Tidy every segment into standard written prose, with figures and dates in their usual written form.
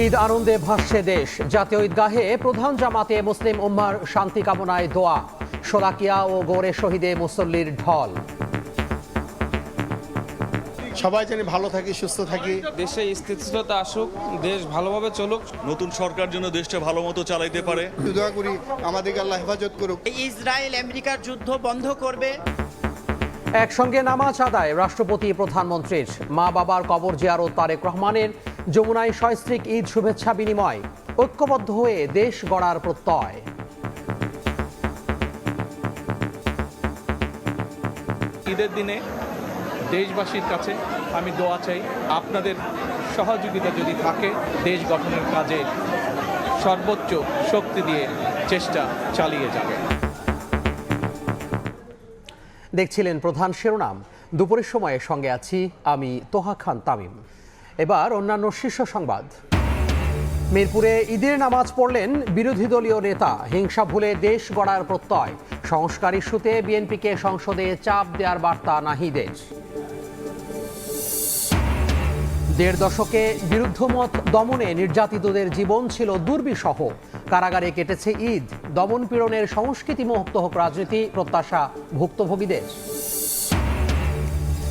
ঈদ আনন্দে ভাসছে দেশ। জাতীয় ঈদগাহে প্রধান জামাতে মুসলিম উম্মার শান্তি কামনায় দোয়া, শোলাকিয়া ও গৌরে শহীদে মুসল্লির ঢল। সবাই যেন ভালো থাকি, সুস্থ থাকি, দেশে স্থিতিশীলতা আসুক, দেশ ভালোভাবে চলুক, নতুন সরকার যেন দেশটা ভালো মতো চালাইতে পারে। দোয়া করি আমাদেরকে আল্লাহ হেফাজত করুক। ইসরায়েল আমেরিকার যুদ্ধ বন্ধ করবে। একসঙ্গে নামাজ আদায় রাষ্ট্রপতি প্রধানমন্ত্রীর। মা বাবার কবর জিয়ারত তারেক রহমানের। যমুনায় সস্ত্রীক ঈদ শুভেচ্ছা বিনিময়। ঐক্যবদ্ধ হয়ে দেশ গড়ার প্রত্যয়। ঈদের দিনে দেশবাসীর কাছে আমি দোয়া চাই, আপনাদের সহযোগিতা যদি থাকে দেশ গঠনের কাজে সর্বোচ্চ শক্তি দিয়ে চেষ্টা চালিয়ে যাবে। দেখছিলেন প্রধান শিরোনাম। দুপুরের সময়ে সঙ্গে আছি আমি তোহা খান তামিম। এবার অন্যান্য শীর্ষ সংবাদ। মিরপুরে ঈদের নামাজ পড়লেন বিরোধী দলীয় নেতা। হিংসা ভুলে দেশ গড়ার প্রত্যয়। সংস্কার ইস্যুতে বিএনপিকে সংসদে চাপ দেওয়ার বার্তা নাহিদের। ১.৫ দশকে বিরুদ্ধমত দমনে নির্যাতিতদের জীবন ছিল দুর্বিষহ। কারাগারে কেটেছে ঈদ। দমন পীড়নের সংস্কৃতি মুক্ত হোক রাজনীতি, প্রত্যাশা ভুক্তভোগীদের।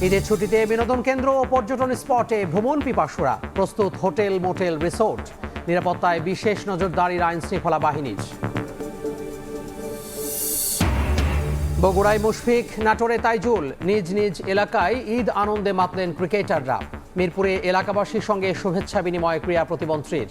ঈদের ছুটিতে বিনোদন কেন্দ্র ও পর্যটন স্পটে ভ্রমণ পিপাসুরা। প্রস্তুত হোটেল, মোটেল, রিসোর্ট। নিরাপত্তায় বিশেষ নজরদারির আইন শৃঙ্খলা বাহিনীর। বগুড়ায় মুশফিক, নাটোরে তাইজুল। নিজ নিজ এলাকায় ঈদ আনন্দে মাতলেন ক্রিকেটাররা। মিরপুরে এলাকাবাসীর সঙ্গে শুভেচ্ছা বিনিময় ক্রীড়া প্রতিমন্ত্রীর।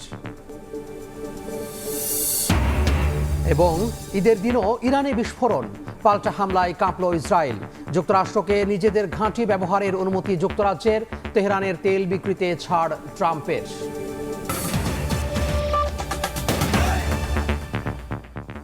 এবং ঈদের দিনও ইরানে বিস্ফোরণ। পাল্টা হামলায় কাঁপল ইসরায়েল। যুক্তরাষ্ট্রকে নিজেদের ঘাঁটি ব্যবহারের অনুমতি যুক্তরাজ্যের। তেহরানের তেল বিক্রিতে ছাড় ট্রাম্পের।